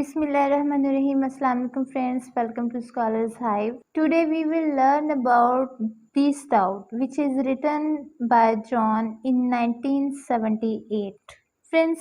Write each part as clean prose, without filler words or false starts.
Bismillahirrahmanirrahim. Assalamu alaikum friends. Welcome to Scholars Hive. Today we will learn about The Stout, which is written by John in 1978. Friends,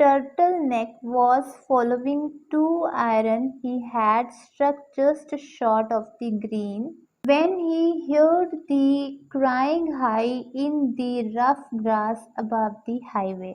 turtleneck was following two iron he had struck just short of the green when he heard the crying high in the rough grass above the highway.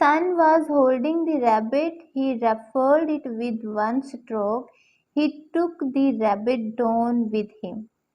son was holding the rabbit. He ruffled it with one stroke. He took the rabbit down with him.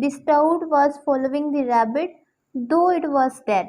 The stout was following the rabbit, though it was dead.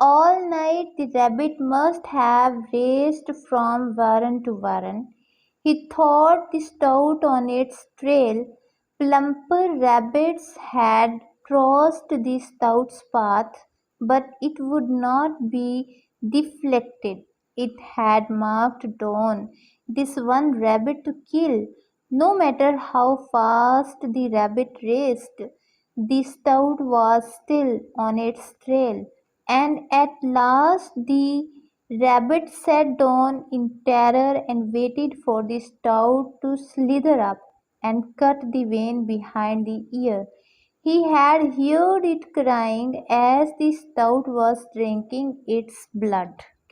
All night the rabbit must have raced from warren to warren. He thought the stout on its trail. Plumper rabbits had crossed the stout's path, but it would not be deflected. It had marked dawn, this one rabbit to kill. No matter how fast the rabbit raced, the stout was still on its trail. And at last the rabbit sat down in terror and waited for the stout to slither up and cut the vein behind the ear. He had heard it crying as the stout was drinking its blood.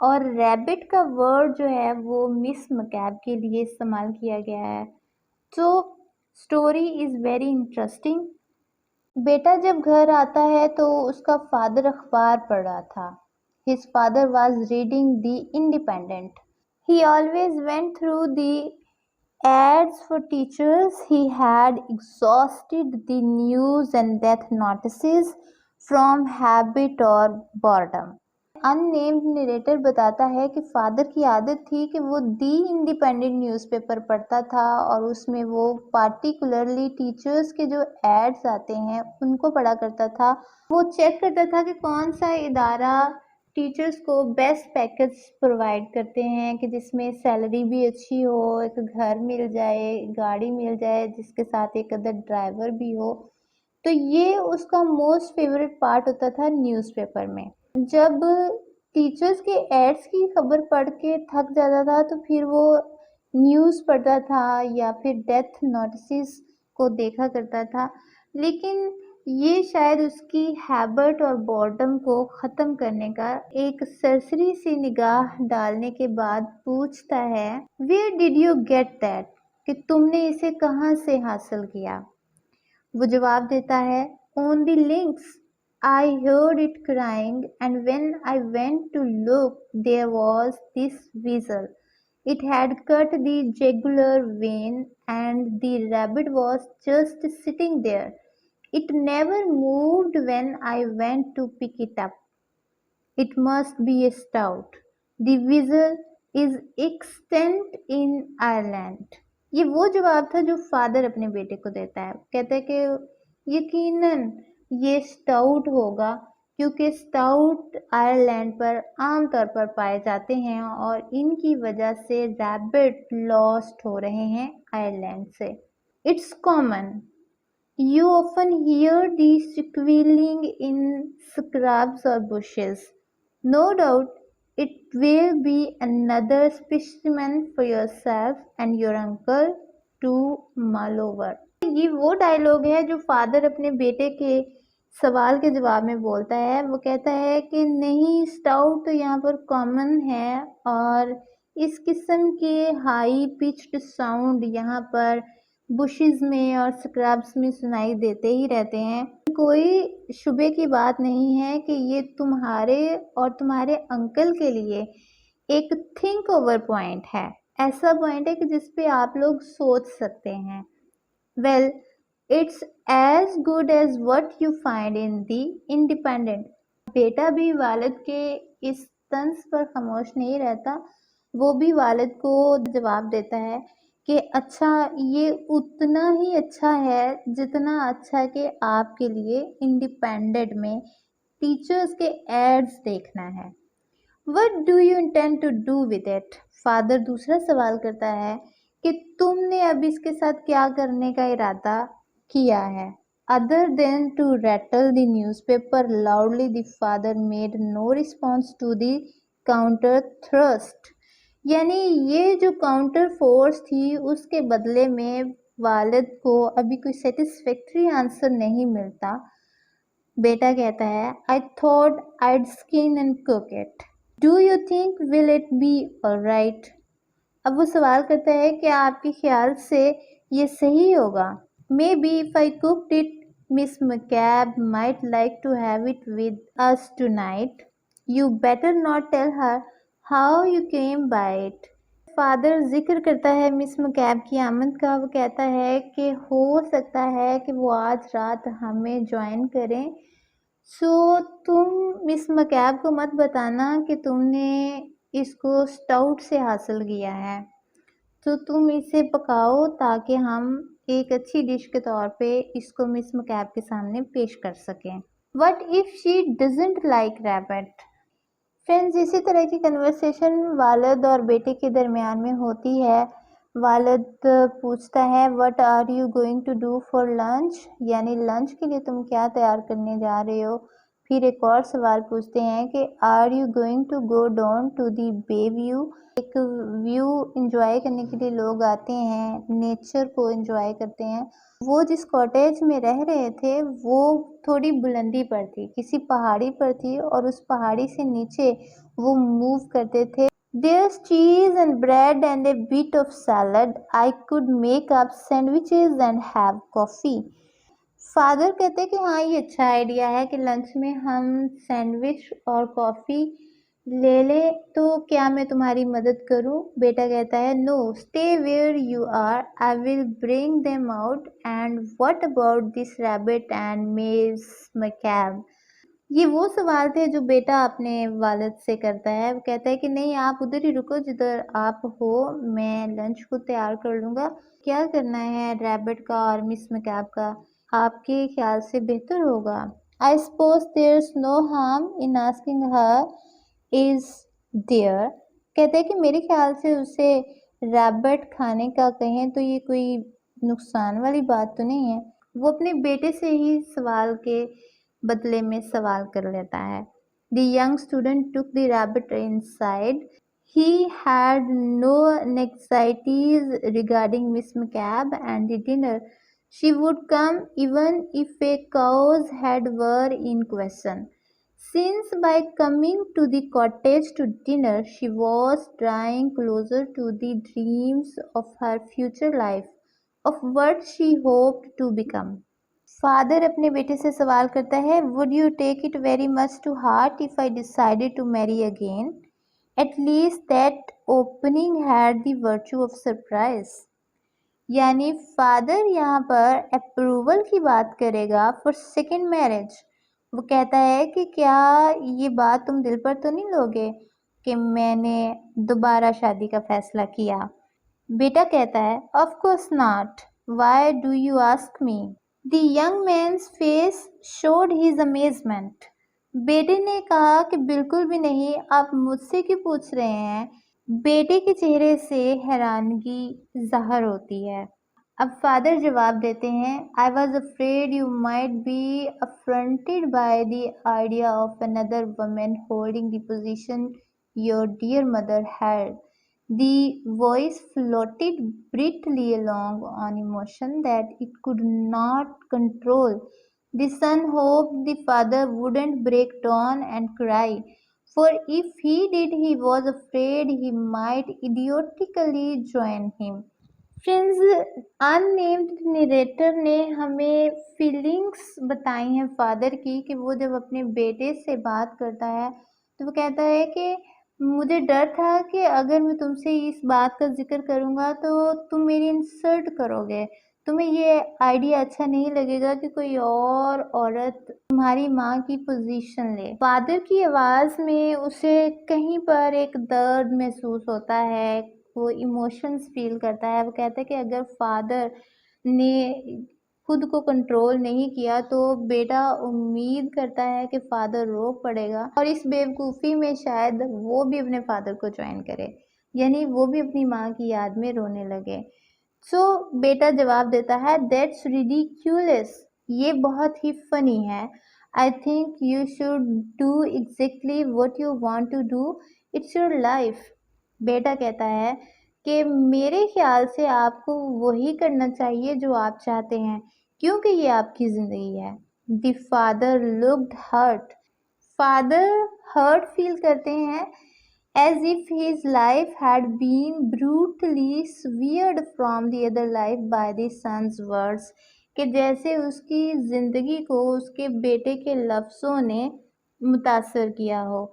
اور rabbit کا word جو ہے وہ مس مکیب کے لیے استعمال کیا گیا ہے. تو اسٹوری از ویری انٹرسٹنگ. بیٹا جب گھر آتا ہے تو اس کا فادر اخبار پڑھ رہا تھا. His father was reading The Independent. He always went through the ads for teachers. He had exhausted the news and death notices from habit or boredom. In named narrator بتاتا ہے کہ فادر کی عادت تھی کہ وہ دی انڈیپینڈنٹ نیوز پیپر پڑھتا تھا اور اس میں وہ پارٹیکولرلی ٹیچرز کے جو ایڈز آتے ہیں ان کو پڑھا کرتا تھا. وہ چیک کرتا تھا کہ کون سا ادارہ ٹیچرز کو بیسٹ پیکج پرووائڈ کرتے ہیں کہ جس میں سیلری بھی اچھی ہو, ایک گھر مل جائے, گاڑی مل جائے, جس کے ساتھ ایک ادر ڈرائیور بھی ہو. تو یہ اس کا موسٹ فیوریٹ پارٹ ہوتا تھا نیوز پیپر میں. جب ٹیچرز کے ایڈز کی خبر پڑھ کے تھک جاتا تھا تو پھر وہ نیوز پڑھتا تھا یا پھر ڈیتھ نوٹسز کو دیکھا کرتا تھا. لیکن یہ شاید اس کی ہیبٹ اور بورڈم کو ختم کرنے کا ایک سرسری سی نگاہ ڈالنے کے بعد پوچھتا ہے, where did you get that, کہ تم نے اسے کہاں سے حاصل کیا. وہ جواب دیتا ہے, on the links. I heard it crying, and when I went to look, there was this weasel. It had cut the jugular vein, and the rabbit was just sitting there. It never moved when I went to pick it up. It must be a stout. The weasel is extant in Ireland. یہ وہ جواب تھا جو father اپنے بیٹے کو دیتا ہے. کہتا ہے کہ یقیناً یہ سٹاؤٹ ہوگا کیونکہ سٹاؤٹ آئرلینڈ پر عام طور پر پائے جاتے ہیں اور ان کی وجہ سے ریبٹ لاسٹ ہو رہے ہیں آئرلینڈ سے. It's common. You often hear the squealing in scrubs or bushes. No doubt it will be another specimen for yourself and your uncle to mull over. یہ وہ ڈائلاگ ہے جو فادر اپنے بیٹے کے سوال کے جواب میں بولتا ہے. وہ کہتا ہے کہ نہیں, سٹاؤٹ تو یہاں پر کامن ہے اور اس قسم کے ہائی پچڈ ساؤنڈ یہاں پر بشز میں اور سکرابس میں سنائی دیتے ہی رہتے ہیں. کوئی شبے کی بات نہیں ہے کہ یہ تمہارے اور تمہارے انکل کے لیے ایک تھنک اوور پوائنٹ ہے, ایسا پوائنٹ ہے کہ جس پہ آپ لوگ سوچ سکتے ہیں. Well it's as good as what you find in the independent. بیٹا بھی والد کے اس طنز پر خاموش نہیں رہتا, وہ بھی والد کو جواب دیتا ہے کہ اچھا, یہ اتنا ہی اچھا ہے جتنا اچھا کہ آپ کے لیے انڈیپینڈنٹ میں ٹیچرز کے ایڈز دیکھنا ہے. What do you intend to do with it? Father دوسرا سوال کرتا ہے کہ تم نے اب اس کے ساتھ کیا کرنے کا ارادہ کیا ہے. Other than to rattle the newspaper loudly, the father made no response to the counter thrust. یعنی یہ جو کاؤنٹر فورس تھی اس کے بدلے میں والد کو ابھی کوئی سیٹسفیکٹری آنسر نہیں ملتا. بیٹا کہتا ہے, I thought I'd skin and cook it. Do you think will it be alright? اب وہ سوال کرتا ہے کہ آپ کے خیال سے یہ صحیح ہوگا. Maybe if I cooked it, Miss McCabe might like to have it with us tonight. You better not tell her how you came by it. Father ذکر کرتا ہے مس مکیب کی آمد کا. وہ کہتا ہے کہ ہو سکتا ہے کہ وہ آج رات ہمیں جوائن کریں, سو تم مس مکیب کو مت بتانا کہ تم نے اس کو سٹاؤٹ سے حاصل کیا ہے, تو تم اسے پکاؤ تاکہ ہم ایک اچھی ڈش کے طور پہ اس کو مس مکیب کے سامنے پیش کر سکیں. What if she doesn't like rabbit? Friends, اسی طرح کی کنورسیشن والد اور بیٹے کے درمیان میں ہوتی ہے. والد پوچھتا ہے, what are you going to do for lunch, یعنی لنچ کے لیے تم کیا تیار کرنے جا رہے ہو. پھر ایک اور سوال پوچھتے ہیں کہ are you going to go down to the bay view. ایک ویو انجوائے کرنے کے لیے لوگ آتے ہیں, نیچر کو انجوائے کرتے ہیں. وہ جس کاٹیج میں رہ رہے تھے وہ تھوڑی بلندی پر تھی, کسی پہاڑی پر تھی, اور اس پہاڑی سے نیچے وہ موو کرتے تھے. There's cheese and bread and a bit of salad. I could make up sandwiches and have coffee. Father کہتے کہ ہاں یہ اچھا آئیڈیا ہے کہ لنچ میں ہم سینڈوچ اور کافی لے لیں, تو کیا میں تمہاری مدد کروں؟ بیٹا کہتا ہے no, stay where you are, I will bring them out. And what about this rabbit and میز مکیب. یہ وہ سوال تھے جو بیٹا اپنے والد سے کرتا ہے. وہ کہتا ہے کہ نہیں, آپ ادھر ہی رکو جدھر آپ ہو, میں لنچ کو تیار کر لوں گا. کیا کرنا ہے ریبٹ کا اور مس مکیب کا, آپ کے خیال سے بہتر ہوگا. I suppose there's no harm in asking her is there. کہتے ہیں کہ میرے خیال سے اسے ریبٹ کھانے کا کہیں تو یہ کوئی نقصان والی بات تو نہیں ہے. وہ اپنے بیٹے سے ہی سوال کے بدلے میں سوال کر لیتا ہے. The young student took the rabbit inside. He had no anxieties regarding Miss McCabe and the dinner. She would come even if a cow's head were in question, since by coming to the cottage to dinner she was drawing closer to the dreams of her future life, of what she hoped to become. Father اپنے بیٹے سے سوال کرتا ہے would you take it very much to heart if I decided to marry again? At least that opening had the virtue of surprise. یعنی father یہاں پر approval کی بات کرے گا فار سیکنڈ میرج. وہ کہتا ہے کہ کیا یہ بات تم دل پر تو نہیں لوگے کہ میں نے دوبارہ شادی کا فیصلہ کیا؟ بیٹا کہتا ہے of course not, why do you ask me. The young man's face showed his amazement. بیٹے نے کہا کہ بالکل بھی نہیں, آپ مجھ سے کیوں پوچھ رہے ہیں؟ بیٹے کے چہرے سے حیرانگی ظاہر ہوتی ہے. اب فادر جواب دیتے ہیں I was afraid you might be affronted by the idea of another woman holding the position your dear mother held. The voice floated briskly along on emotion that it could not control. The son hoped the father wouldn't break down and cry, for if he did he was afraid he might idiotically join him. Friends, unnamed narrator نے ہمیں feelings بتائی ہیں father کی کہ وہ جب اپنے بیٹے سے بات کرتا ہے تو وہ کہتا ہے کہ مجھے ڈر تھا کہ اگر میں تم سے اس بات کا ذکر کروں گا تو تم میری انسلٹ کرو گے, تمہیں یہ آئیڈیا اچھا نہیں لگے گا کہ کوئی اور عورت تمہاری ماں کی پوزیشن لے. فادر کی آواز میں اسے کہیں پر ایک درد محسوس ہوتا ہے, وہ ایموشنز فیل کرتا ہے. وہ کہتا ہے کہ اگر فادر نے خود کو کنٹرول نہیں کیا تو بیٹا امید کرتا ہے کہ فادر رو پڑے گا, اور اس بیوقوفی میں شاید وہ بھی اپنے فادر کو جوائن کرے, یعنی وہ بھی اپنی ماں کی یاد میں رونے لگے. سو بیٹا جواب دیتا ہے دیٹس ridiculous. یہ بہت ہی فنی ہے. I think you should do exactly what you want to do. It's your life. بیٹا کہتا ہے کہ میرے خیال سے آپ کو وہی کرنا چاہیے جو آپ چاہتے ہیں, کیونکہ یہ آپ کی زندگی ہے. The father looked hurt. Father hurt feel کرتے ہیں as if his life had been brutally severed from the other life by the son's words, کہ جیسے اس کی زندگی کو اس کے بیٹے کے لفظوں نے متاثر کیا ہو.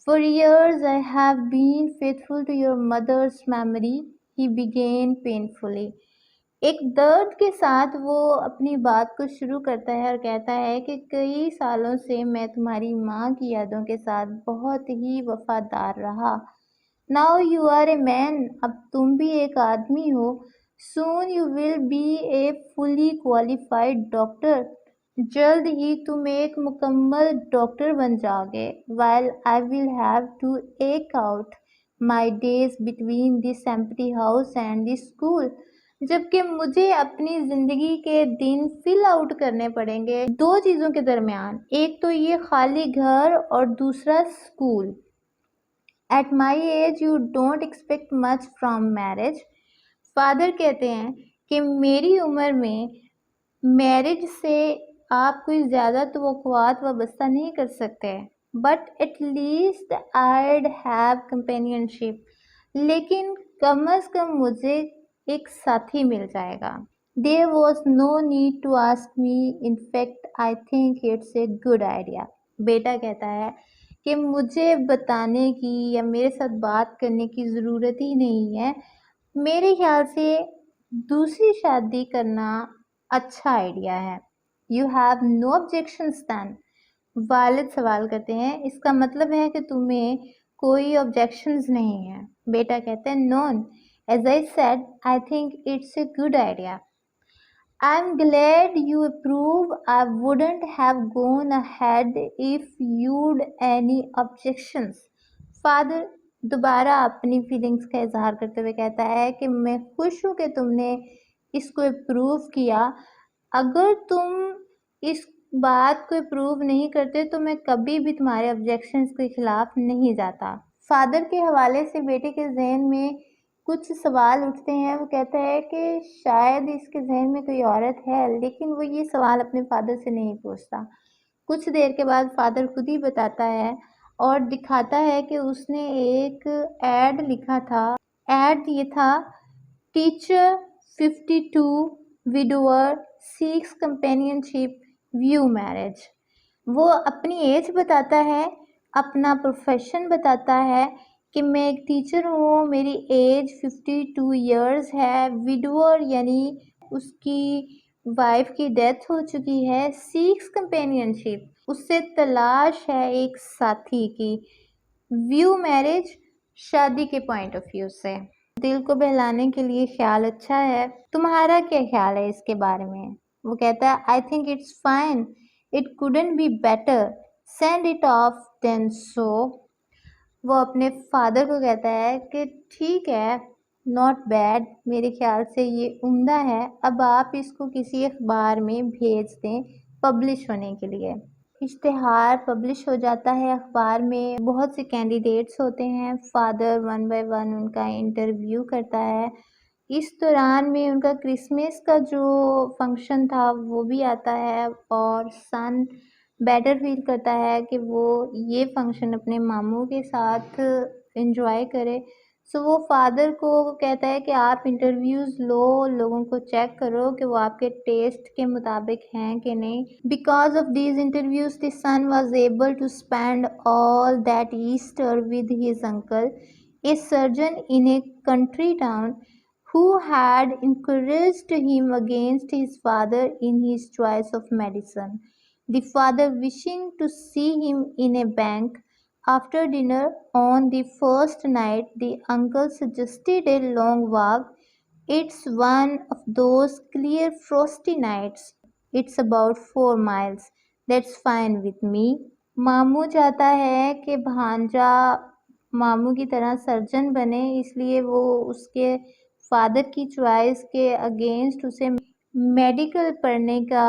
For years I have been faithful to your mother's memory, he began painfully. ایک درد کے ساتھ وہ اپنی بات کو شروع کرتا ہے اور کہتا ہے کہ کئی سالوں سے میں تمہاری ماں کی یادوں کے ساتھ بہت ہی وفادار رہا. Now you are a man. اب تم بھی ایک آدمی ہو. Soon you will be a fully qualified doctor. جلد ہی تم ایک مکمل ڈاکٹر بن جاؤ گے. While I will have to eke out my days between this empty house and the school. جبکہ مجھے اپنی زندگی کے دن فل آؤٹ کرنے پڑیں گے دو چیزوں کے درمیان, ایک تو یہ خالی گھر اور دوسرا school. At my age you don't expect much from marriage. Father کہتے ہیں کہ میری عمر میں میرج سے آپ کوئی زیادہ توقعات وابستہ نہیں کر سکتے. but at least I'd have companionship. لیکن کم از کم مجھے ایک ساتھی مل جائے گا. There was no need to ask me. In fact, I think it's a good idea. بیٹا کہتا ہے کہ مجھے بتانے کی یا میرے ساتھ بات کرنے کی ضرورت ہی نہیں ہے. میرے خیال سے دوسری شادی کرنا اچھا آئیڈیا ہے. You have no objections then. والد سوال کرتے ہیں اس کا مطلب ہے کہ تمہیں کوئی objections نہیں ہیں. بیٹا کہتے ہیں none. As I said, I think it's a good idea. I'm glad you approve. I wouldn't have gone ahead if you'd any objections. Father دوبارہ اپنی فیلنگس کا اظہار کرتے ہوئے کہتا ہے کہ میں خوش ہوں کہ تم نے اس کو اپروو کیا. اگر تم اس بات کو اپروو نہیں کرتے تو میں کبھی بھی تمہارے آبجیکشنز کے خلاف نہیں جاتا. فادر کے حوالے سے بیٹے کے ذہن میں کچھ سوال اٹھتے ہیں. وہ کہتا ہے کہ شاید اس کے ذہن میں کوئی عورت ہے، لیکن وہ یہ سوال اپنے فادر سے نہیں پوچھتا. کچھ دیر کے بعد فادر خود ہی بتاتا ہے اور دکھاتا ہے کہ اس نے ایک ایڈ لکھا تھا. ایڈ یہ تھا teacher 52 widower seeks companionship view marriage. وہ اپنی ایج بتاتا ہے، اپنا پروفیشن بتاتا ہے کہ میں ایک ٹیچر ہوں، میری ایج 52 ایئرز ہے. ویڈوور یعنی اس کی وائف کی ڈیتھ ہو چکی ہے. سیکس کمپینینشپ، اس سے تلاش ہے ایک ساتھی کی. ویو میرج، شادی کے پوائنٹ آف ویو سے. دل کو بہلانے کے لیے خیال اچھا ہے. تمہارا کیا خیال ہے اس کے بارے میں؟ وہ کہتا ہے I think it's fine. It couldn't be better. Send it off then so. وہ اپنے فادر کو کہتا ہے کہ ٹھیک ہے، ناٹ بیڈ، میرے خیال سے یہ عمدہ ہے. اب آپ اس کو کسی اخبار میں بھیج دیں پبلش ہونے کے لیے. اشتہار پبلش ہو جاتا ہے اخبار میں. بہت سے کینڈیڈیٹس ہوتے ہیں. فادر ون بائی ون ان کا انٹرویو کرتا ہے. اس دوران میں ان کا کرسمس کا جو فنکشن تھا وہ بھی آتا ہے اور سن بیٹر فیل کرتا ہے کہ وہ یہ فنکشن اپنے ماموں کے ساتھ انجوائے کرے. سو وہ فادر کو کہتا ہے کہ آپ انٹرویوز لو، لوگوں کو چیک کرو کہ وہ آپ کے ٹیسٹ کے مطابق ہیں کہ نہیں. Because of these interviews the son was able to spend all that Easter with his uncle, a surgeon in a country town, who had encouraged him against his father in his choice of medicine. The father wishing to see him in a bank. After dinner on the first night, the uncle suggested a long walk. It's one of those clear frosty nights. It's about 4 miles. That's fine with me. ماموں چاہتا ہے کہ بھانجا ماموں کی طرح surgeon بنے، اس لیے وہ اس کے فادر کی چوائس کے اگینسٹ اسے میڈیکل پڑھنے کا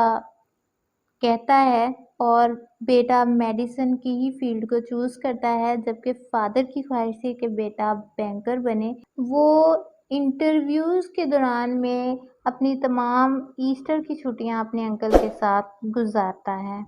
کہتا ہے اور بیٹا میڈیسن کی ہی فیلڈ کو چوز کرتا ہے، جبکہ فادر کی خواہش تھی کہ بیٹا بینکر بنے. وہ انٹرویوز کے دوران میں اپنی تمام ایسٹر کی چھٹیاں اپنے انکل کے ساتھ گزارتا ہے.